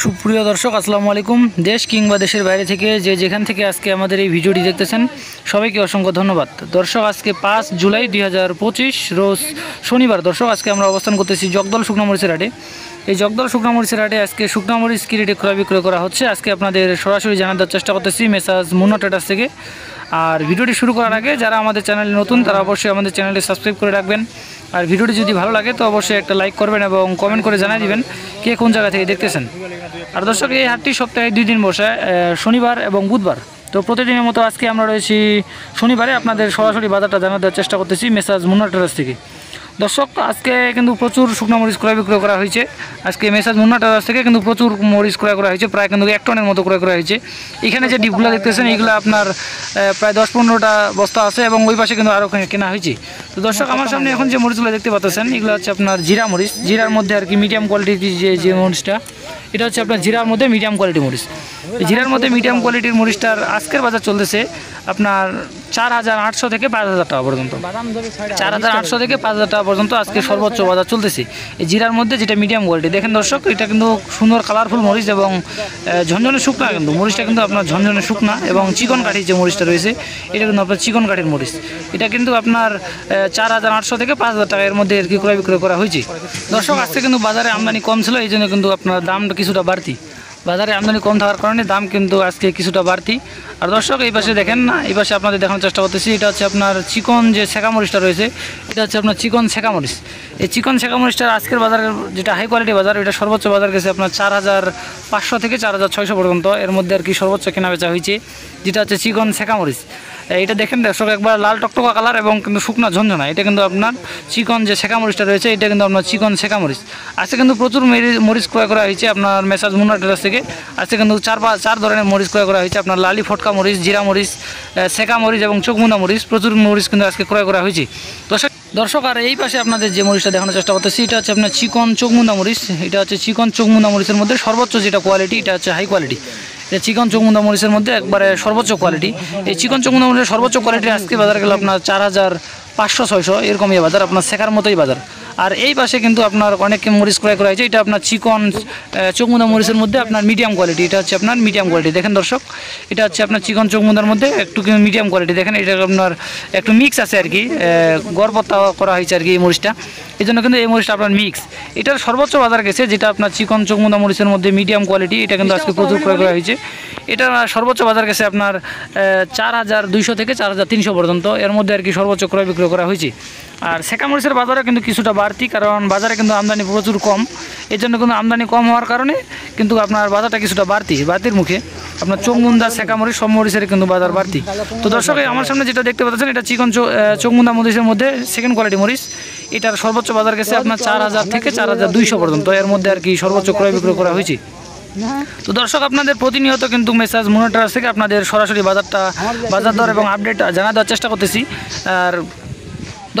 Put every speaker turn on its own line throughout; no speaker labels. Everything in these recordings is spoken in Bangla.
সুপ্রিয় দর্শক আসসালামু আলাইকুম। দেশ কিংবা দেশের বাইরে থেকে যে যেখান থেকে আজকে আমাদের এই ভিডিওটি দেখতেছেন সবাইকে অসংখ্য ধন্যবাদ। দর্শক আজকে 5 জুলাই 2025 রোজ শনিবার। দর্শক আজকে আমরা অবস্থান করতেছি জগদল শুকনা মরিচের হাটে। এই জগদল শুকনা মরিচের হাটে আজকে শুকনা মরিচ কি রেটে ক্রয় বিক্রয় করা হচ্ছে আজকে আপনাদের সরাসরি জানার চেষ্টা করতেছি মেসাজ মুন্না ট্রেডার্স থেকে। আর ভিডিওটি শুরু করার আগে যারা আমাদের চ্যানেলে নতুন তারা অবশ্যই আমাদের চ্যানেলটি সাবস্ক্রাইব করে রাখবেন। আর ভিডিওটি যদি ভালো লাগে তো অবশ্যই একটা লাইক করবেন এবং কমেন্ট করে জানিয়ে দিবেন কে কোন জায়গা থেকে দেখতেছেন। আর দর্শক এই হাটটি সপ্তাহে 2 দিন বসে, শনিবার এবং বুধবার। তো প্রতিদিনের মতো আজকে আমরা রয়েছি শনিবারে, আপনাদের সরাসরি বাজারটা জানার দেওয়ার চেষ্টা করতেছি মেসাজ মুন্না ট্রেডার্স থেকে। দর্শক আজকে কিন্তু প্রচুর শুকনো মরিচ ক্রয় বিক্রয় করা হয়েছে। আজকে মেসাজ মুন্না ট্রেডার্স থেকে কিন্তু প্রচুর মরিচ ক্রয় করা হয়েছে, প্রায় কিন্তু 1 টনের মতো ক্রয় করা হয়েছে। এখানে যে ডিপগুলো দেখতেছেন এগুলো আপনার প্রায় 10-15টা বস্তা আছে এবং ওই পাশে কিন্তু আরও কেনা হয়েছে। তো দর্শক আমার সামনে এখন যে মরিচগুলো দেখতে পাচ্ছেন এগুলো হচ্ছে আপনার জিরা মরিচ। জিরার মধ্যে আর কি মিডিয়াম কোয়ালিটির যে মরিচটা, এটা হচ্ছে আপনার জিরার মধ্যে মিডিয়াম কোয়ালিটির মরিচ। জিরার মধ্যে মিডিয়াম কোয়ালিটির মরিচটার আজকের বাজার চলতেছে আপনার 4,800 থেকে 5,000 টাকা পর্যন্ত। 4,800 থেকে 5,000 টাকা পর্যন্ত আজকে সর্বোচ্চ বাজার চলতেছে এই জিরার মধ্যে, যেটা মিডিয়াম কোয়ালিটি। দেখেন দর্শক, এটা কিন্তু সুন্দর কালারফুল মরিচ এবং ঝনঝনে শুকনা, কিন্তু মরিচটা কিন্তু আপনার ঝনঝনে শুকনা এবং চিকন কাঠির যে মরিচটা রয়েছে এটা কিন্তু আপনার চিকন কাঠির মরিচ। এটা কিন্তু আপনার 4,800 থেকে 5,000 টাকা এর মধ্যে আর কি ক্রয় বিক্রয় করা হয়েছে। দর্শক আজকে কিন্তু বাজারে আমদানি কম ছিল, এই জন্য কিন্তু আপনার দামটা কিছুটা বাড়তি। বাজারে আমদানি কম থাকার কারণে দাম কিন্তু আজকে কিছুটা বাড়তি। আর দর্শক এই পাশে দেখেন না, এই পাশে আপনাদের দেখানোর চেষ্টা করতেছি, এটা হচ্ছে আপনার চিকন যে ছেঁকা মরিচটা রয়েছে, এটা হচ্ছে আপনার চিকন ছেঁকা মরিচ। এই চিকন ছেঁকা মরিচটার আজকের বাজারের যেটা হাই কোয়ালিটি বাজার, এটা সর্বোচ্চ বাজার গেছে আপনার 4,500 থেকে 4,600 পর্যন্ত। এর মধ্যে আর কি সর্বোচ্চ কেনা বেচা হয়েছে, যেটা হচ্ছে চিকন ছেঁকা মরিচ। এটা দেখেন দর্শক, একবার লাল টকটকা কালার এবং কিন্তু শুকনা ঝনঝনা। এটা কিন্তু আপনার চিকন যে ছেঁকা মরিচটা রয়েছে এটা কিন্তু আপনার চিকন ছেঁকা মরিচ। আজকে কিন্তু প্রচুর মরিচ ক্রয় করা হয়েছে আপনার মেসাজ মুন্না ট্রেডার্স থেকে। আজকে কিন্তু 4 ধরনের মরিচ ক্রয় করা হয়েছে, আপনার লালি ফটকা মরিচ, জিরা মরিচ, ছেঁকা মরিচ এবং চোখমুন্দা মরিচ। প্রচুর মরিচ কিন্তু আজকে ক্রয় করা হয়েছে দর্শক। আর এই পাশে আপনাদের যে মরিচটা দেখানোর চেষ্টা করতেছি এটা হচ্ছে আপনার চিকন চোখমুন্দা মরিচ। এটা হচ্ছে চিকন চোখমুন্দা মরিচের মধ্যে সর্বোচ্চ যেটা কোয়ালিটি, এটা হচ্ছে হাই কোয়ালিটি। এটা চিকন চোখমুন্দা মরিচের মধ্যে একবারে সর্বোচ্চ কোয়ালিটি। এই চিকন চোখমুন্দা মরিচের সর্বোচ্চ কোয়ালিটি আজকে বাজার গেল আপনার 4,500-600 এরকমই বাজার, আপনার শেখার মতোই বাজার। আর এই পাশে কিন্তু আপনার অনেক মরিচ ক্রয় করা হয়েছে, এটা আপনার চিকন চোখমুন্দা মরিচের মধ্যে আপনার মিডিয়াম কোয়ালিটি। এটা হচ্ছে আপনার মিডিয়াম কোয়ালিটি। দেখেন দর্শক, এটা হচ্ছে আপনার চিকন চোখমুন্দার মধ্যে একটু মিডিয়াম কোয়ালিটি। দেখেন এটা আপনার একটু মিক্স আছে আর কি, গড়পত্তা করা হয়েছে আর কি এই মরিচটা, এই জন্য কিন্তু এই মরিচটা আপনার মিক্স। এটার সর্বোচ্চ বাজার গেছে যেটা আপনার চিকন চোখমুন্দা মরিচের মধ্যে মিডিয়াম কোয়ালিটি, এটা কিন্তু আজকে প্রচুর ক্রয় করা হয়েছে। এটা সর্বোচ্চ বাজার গেছে আপনার 4,200 থেকে 4,300 পর্যন্ত। এর মধ্যে আর কি সর্বোচ্চ ক্রয় বিক্রয় করা হয়েছে। আর ছেঁকা মরিচের বাজারে কিন্তু কিছুটা বাড়তি, কারণ বাজারে কিন্তু আমদানি প্রচুর কম। এর জন্য কিন্তু আমদানি কম হওয়ার কারণে কিন্তু আপনার বাজারটা কিছুটা বাড়তির মুখে। আপনার চোখমুন্দা ছেঁকা মরিচ সব মরিচের কিন্তু বাজার বাড়তি। তো দর্শক আমার সামনে যেটা দেখতে পাচ্ছেন এটা চিকন চোখমুন্দা মরিচের মধ্যে সেকেন্ড কোয়ালিটি মরিচ। এটার সর্বোচ্চ বাজার গেছে আপনার 4,000 থেকে 4,200 পর্যন্ত। এর মধ্যে আর কি সর্বোচ্চ ক্রয় বিক্রয় করা হয়েছে। তো দর্শক আপনাদের প্রতিনিয়ত কিন্তু মেসাজ মুন্না ট্রেডার্স থেকে আপনাদের সরাসরি বাজার দর এবং আপডেট জানা দেওয়ার চেষ্টা করতেছি। আর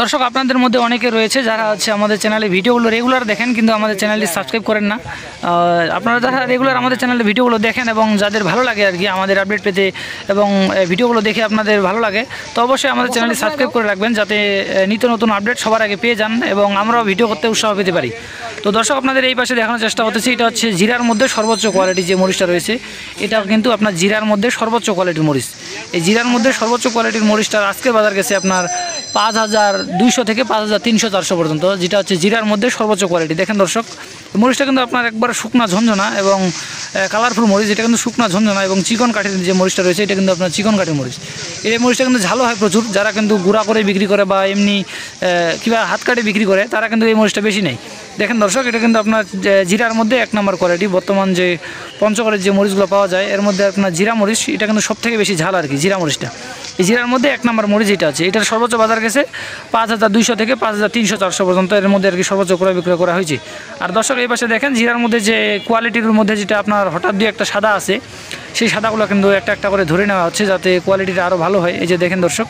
দর্শক আপনাদের মধ্যে অনেকে রয়েছে যারা হচ্ছে আমাদের চ্যানেলে ভিডিওগুলো রেগুলার দেখেন কিন্তু আমাদের চ্যানেলটি সাবস্ক্রাইব করেন না। আপনারা যারা রেগুলার আমাদের চ্যানেলে ভিডিওগুলো দেখেন এবং যাদের ভালো লাগে আর কি আমাদের আপডেট পেতে এবং ভিডিওগুলো দেখে আপনাদের ভালো লাগে, তো অবশ্যই আমাদের চ্যানেলটি সাবস্ক্রাইব করে রাখবেন যাতে নিত্য নতুন আপডেট সবার আগে পেয়ে যান এবং আমরাও ভিডিও করতে উৎসাহ পেতে পারি। তো দর্শক আপনাদের এই পাশে দেখানোর চেষ্টা করতেছি, এটা হচ্ছে জিরার মধ্যে সর্বোচ্চ কোয়ালিটি যে মরিচটা রয়েছে, এটা কিন্তু আপনার জিরার মধ্যে সর্বোচ্চ কোয়ালিটির মরিচ। এই জিরার মধ্যে সর্বোচ্চ কোয়ালিটির মরিচটার আজকের বাজার গেছে আপনার 5,200 থেকে 5,300-400 পর্যন্ত, যেটা হচ্ছে জিরার মধ্যে সর্বোচ্চ কোয়ালিটি। দেখেন দর্শক, মরিচটা কিন্তু আপনার একবার শুকনা ঝনঝনা এবং কালারফুল মরিচ। এটা কিন্তু শুকনা ঝনঝনা এবং চিকন কাঠের যে মরিচটা রয়েছে এটা কিন্তু আপনার চিকন কাঠের মরিচ। এই মরিচটা কিন্তু ঝালও হয় প্রচুর। যারা কিন্তু গুঁড়া করে বিক্রি করে বা এমনি কিংবা হাত কাটে বিক্রি করে তারা কিন্তু এই মরিচটা বেশি নেয়। দেখেন দর্শক, এটা কিন্তু আপনার জিরার মধ্যে 1 নম্বর কোয়ালিটি। বর্তমান যে পঞ্চগড়ের যে মরিচগুলো পাওয়া যায় এর মধ্যে আপনার জিরা মরিচ এটা কিন্তু সবথেকে বেশি ঝাল আর কি, জিরা মরিচটা। এই জিরার মধ্যে 1 নম্বর মরিচ যেটা আছে এটার সর্বোচ্চ বাজার গেছে 5,200 থেকে 5,300-400 পর্যন্ত। এর মধ্যে আর কি সর্বোচ্চ ক্রয় বিক্রয় করা হয়েছে। আর দর্শক এই পাশে দেখেন জিরার মধ্যে যে কোয়ালিটির মধ্যে যেটা আপনার হঠাৎ 2-1টা সাদা আছে, সেই সাদাগুলো কিন্তু একটা করে ধরে নেওয়া হচ্ছে যাতে কোয়ালিটিটা আরও ভালো হয়। এই যে দেখেন দর্শক,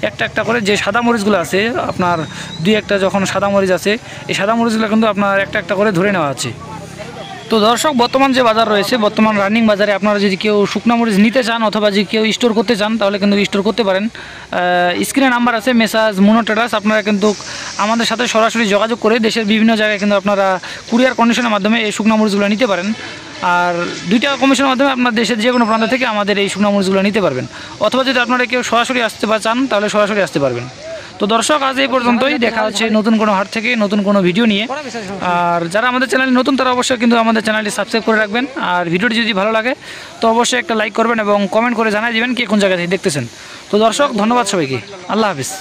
একটা করে যে সাদা মরিচগুলো আছে আপনার 2-1টা যখন সাদা মরিচ আছে এই সাদা মরিচগুলো কিন্তু আপনার একটা করে ধরে নেওয়া আছে। তো দর্শক বর্তমান যে বাজার রয়েছে, বর্তমান রানিং বাজারে আপনারা যদি কেউ শুকনা মরিচ নিতে চান অথবা যদি কেউ স্টোর করতে চান তাহলে কিন্তু স্টোর করতে পারেন। স্ক্রিনে নাম্বার আছে মেসাজ মুন্না ট্রেডার্স। আপনারা কিন্তু আমাদের সাথে সরাসরি যোগাযোগ করে দেশের বিভিন্ন জায়গায় কিন্তু আপনারা কুরিয়ার কন্ডিশনের মাধ্যমে এই শুকনা মরিচগুলো নিতে পারেন। আর 2 টাকা কমিশনের মাধ্যমে আপনার দেশের যে কোনো প্রান্ত থেকে আমাদের এই শুকনো মরিচগুলো নিতে পারবেন। অথবা যদি আপনারা কেউ সরাসরি আসতে চান তাহলে সরাসরি আসতে পারবেন। তো দর্শক, আজ এই পর্যন্তই। দেখা হচ্ছে নতুন কোনো হাট থেকে নতুন কোনো ভিডিও নিয়ে। আর যারা আমাদের চ্যানেলে নতুন তারা অবশ্যই কিন্তু আমাদের চ্যানেলটি সাবস্ক্রাইব করে রাখবেন। আর ভিডিওটি যদি ভালো লাগে তো অবশ্যই একটা লাইক করবেন এবং কমেন্ট করে জানাই দিবেন কে কোন জায়গা থেকে দেখতেছেন। তো দর্শক, ধন্যবাদ সবাইকে। আল্লাহ হাফিজ।